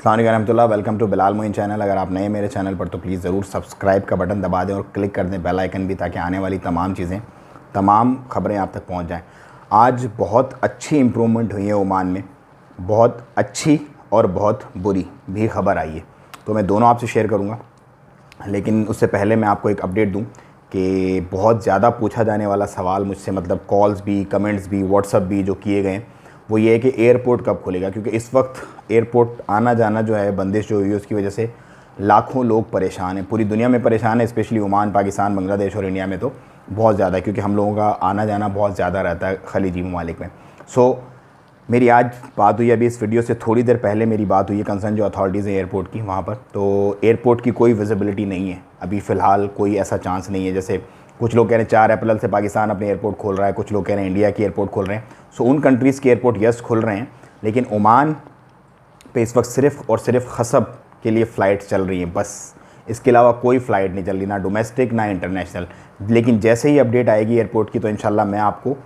अस्सलाम वालेकुम रहमतुल्लाह। Welcome to Bilal Moin channel. अगर आप नए मेरे चैनल पर तो प्लीज़ ज़रूर सब्सक्राइब का बटन दबा दें और क्लिक कर दें बेल आइकन भी, ताकि आने वाली तमाम ख़बरें आप तक पहुंच जाएं। आज बहुत अच्छी इम्प्रूवमेंट हुई है ओमान में, बहुत अच्छी और बहुत बुरी भी खबर आई है, तो मैं दोनों आपसे शेयर करूँगा। लेकिन उससे पहले मैं आपको एक अपडेट दूँ कि बहुत ज़्यादा पूछा जाने वाला सवाल मुझसे, मतलब कॉल्स भी, कमेंट्स भी, व्हाट्सअप भी जो किए गए, वो ये है कि एयरपोर्ट कब खुलेगा। क्योंकि इस वक्त एयरपोर्ट आना जाना जो है बंदिश जो हुई है, उसकी वजह से लाखों लोग परेशान हैं, पूरी दुनिया में परेशान है। स्पेशली ओमान, पाकिस्तान, बांग्लादेश और इंडिया में तो बहुत ज़्यादा, क्योंकि हम लोगों का आना जाना बहुत ज़्यादा रहता है खलीजी ममालिक में। मेरी आज बात हुई, अभी इस वीडियो से थोड़ी देर पहले मेरी बात हुई है कंसर्न जो अथॉरिटीज़ हैं एयरपोर्ट की वहाँ पर। तो एयरपोर्ट की कोई विजिबिलिटी नहीं है अभी फ़िलहाल, कोई ऐसा चांस नहीं है। जैसे कुछ लोग कह रहे हैं 4 अप्रैल से पाकिस्तान अपने एयरपोर्ट खोल रहा है, कुछ लोग कह रहे हैं इंडिया की एयरपोर्ट खोल रहे हैं। उन कंट्रीज़ के एयरपोर्ट यस खुल रहे हैं, लेकिन ओमान पे इस वक्त सिर्फ़ और सिर्फ खसब के लिए फ़्लाइट चल रही हैं बस। इसके अलावा कोई फ़्लाइट नहीं चल रही, ना डोमेस्टिक ना इंटरनेशनल। लेकिन जैसे ही अपडेट आएगी एयरपोर्ट की तो इंशाल्लाह मैं आपको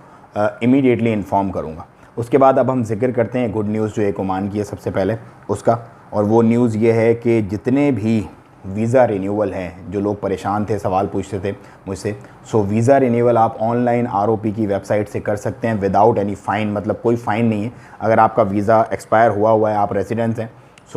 इमीडिएटली इन्फॉर्म करूँगा। उसके बाद अब हम जिक्र करते हैं गुड न्यूज़ जो एक ओमान की है सबसे पहले उसका। और वो न्यूज़ ये है कि जितने भी वीज़ा रिन्यूअल हैं, जो लोग परेशान थे, सवाल पूछते थे मुझसे, वीज़ा रिन्यूअल आप ऑनलाइन आरओपी की वेबसाइट से कर सकते हैं विदाउट एनी फ़ाइन। मतलब कोई फ़ाइन नहीं है। अगर आपका वीज़ा एक्सपायर हुआ है, आप रेजिडेंट हैं,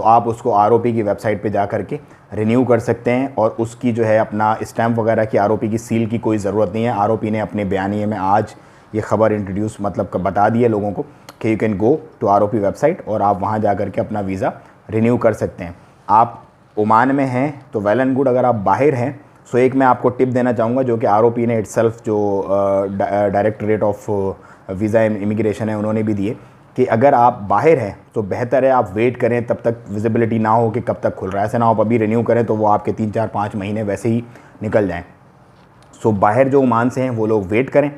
आप उसको आरओपी की वेबसाइट पे जा कर के रिन्यू कर सकते हैं। और उसकी जो है अपना स्टैम्प वगैरह की, आरओपी की सील की कोई ज़रूरत नहीं है। आरओपी ने अपने बयानिए में आज ये ख़बर इंट्रोड्यूस बता दी है लोगों को कि you can go to ROP website और आप वहाँ जा कर के अपना वीज़ा रिन्यू कर सकते हैं। आप ओमान में हैं तो वेल एंड गुड। अगर आप बाहर हैं एक मैं आपको टिप देना चाहूँगा, जो कि आरओपी ने इटसेल्फ, जो डायरेक्टरेट ऑफ वीज़ा इमिग्रेशन है, उन्होंने भी दिए कि अगर आप बाहर हैं तो बेहतर है आप वेट करें तब तक विजिबिलिटी ना हो कि कब तक खुल रहा है। ऐसा ना हो आप अभी रिन्यू करें तो वो आपके 3, 4, 5 महीने वैसे ही निकल जाएँ। बाहर जो ओमान से हैं वो लोग वेट करें,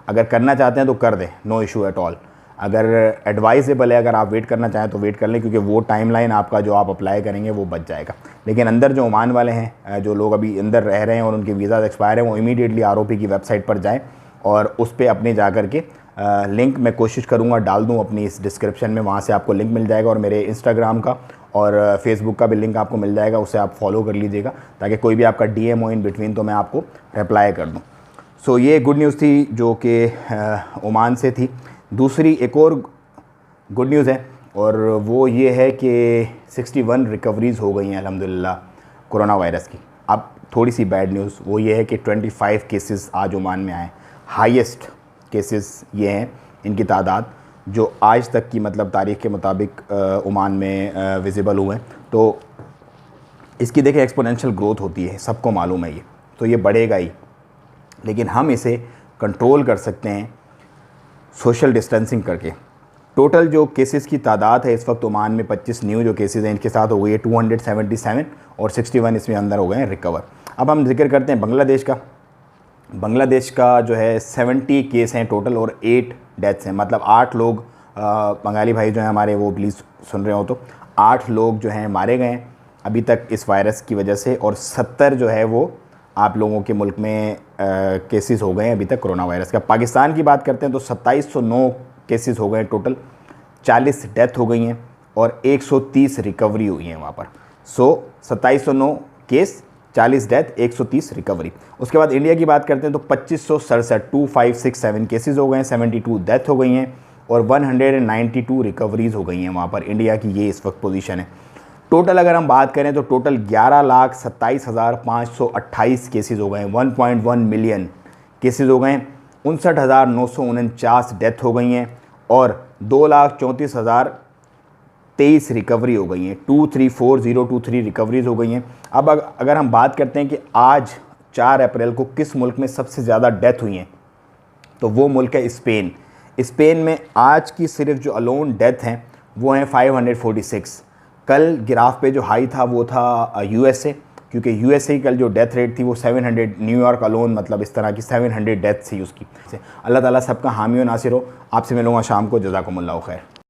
अगर करना चाहते हैं तो कर दें, नो इशू एट ऑल। अगर एडवाइजेबल है, अगर आप वेट करना चाहें तो वेट कर लें, क्योंकि वो टाइमलाइन आपका जो आप अप्लाई करेंगे वो बच जाएगा। लेकिन अंदर जो ओमान वाले हैं, जो लोग अभी अंदर रह रहे हैं और उनके वीज़ा एक्सपायर हैं, वो इमीडिएटली आरओपी की वेबसाइट पर जाएं और उस पर अपने जा कर के लिंक मैं कोशिश करूँगा डाल दूँ अपनी इस डिस्क्रिप्शन में, वहाँ से आपको लिंक मिल जाएगा। और मेरे इंस्टाग्राम का और फेसबुक का भी लिंक आपको मिल जाएगा, उसे आप फॉलो कर लीजिएगा, ताकि कोई भी आपका डीएम हो इन बिटवीन तो मैं आपको रिप्लाई कर दूँ। ये गुड न्यूज़ थी जो कि ओमान से थी। दूसरी एक और गुड न्यूज़ है, और वो ये है कि 61 रिकवरीज़ हो गई हैं अल्हम्दुलिल्लाह कोरोना वायरस की। अब थोड़ी सी बैड न्यूज़ वो ये है कि 25 केसेस आज ओमान में आए। हाईएस्ट केसेस ये हैं, इनकी तादाद जो आज तक की मतलब तारीख़ के मुताबिक ओमान में विजिबल हुए हैं। तो इसकी देखिए एक्सपोनेंशियल ग्रोथ होती है, सबको मालूम है ये, तो ये बढ़ेगा ही। लेकिन हम इसे कंट्रोल कर सकते हैं सोशल डिस्टेंसिंग करके। टोटल जो केसेस की तादाद है इस वक्त ओमान में 25 न्यू जो केसेस हैं इनके साथ हो गई है 277 और 61 इसमें अंदर हो गए हैं रिकवर। अब हम जिक्र करते हैं बांग्लादेश का। बांग्लादेश का जो है 70 केस हैं टोटल और 8 डेथ्स हैं। मतलब 8 लोग, बंगाली भाई जो हैं हमारे वो प्लीज़ सुन रहे हो तो 8 लोग जो हैं मारे गए हैं अभी तक इस वायरस की वजह से, और 70 जो है वो आप लोगों के मुल्क में केसेस हो गए हैं अभी तक कोरोना वायरस का। पाकिस्तान की बात करते हैं तो 2709 केसेस हो गए हैं टोटल, 40 डेथ हो गई हैं और 130 रिकवरी हुई हैं वहाँ पर। 2709 केस, 40 डेथ, 130 रिकवरी। उसके बाद इंडिया की बात करते हैं तो 2567 केसेस हो गए हैं, 72 डेथ हो गई हैं और 192 रिकवरीज़ हो गई हैं वहाँ पर। इंडिया की ये इस वक्त पोजीशन है। टोटल अगर हम बात करें तो टोटल 11,27,528 केसेस हो गए हैं, 1.1 मिलियन केसेस हो गए हैं, 59,949 डेथ हो गई हैं और 2,34,023 रिकवरी हो गई हैं। 234,023 रिकवरीज हो गई हैं। अब अगर हम बात करते हैं कि आज 4 अप्रैल को किस मुल्क में सबसे ज़्यादा डेथ हुई हैं, तो वो मुल्क है स्पेन। स्पेन में आज की सिर्फ जो अलोन डेथ हैं वो हैं 546। कल ग्राफ पे जो हाई था वो था यूएसए, क्योंकि यूएसए कल जो डेथ रेट थी वो 700, न्यूयॉर्क अलोन मतलब इस तरह की 700 डेथ थी उसकी। अल्लाह ताला सबका हामी व नासिर हो। आपसे मिलूँगा शाम को। जज़ाकुमुल्लाह खैर।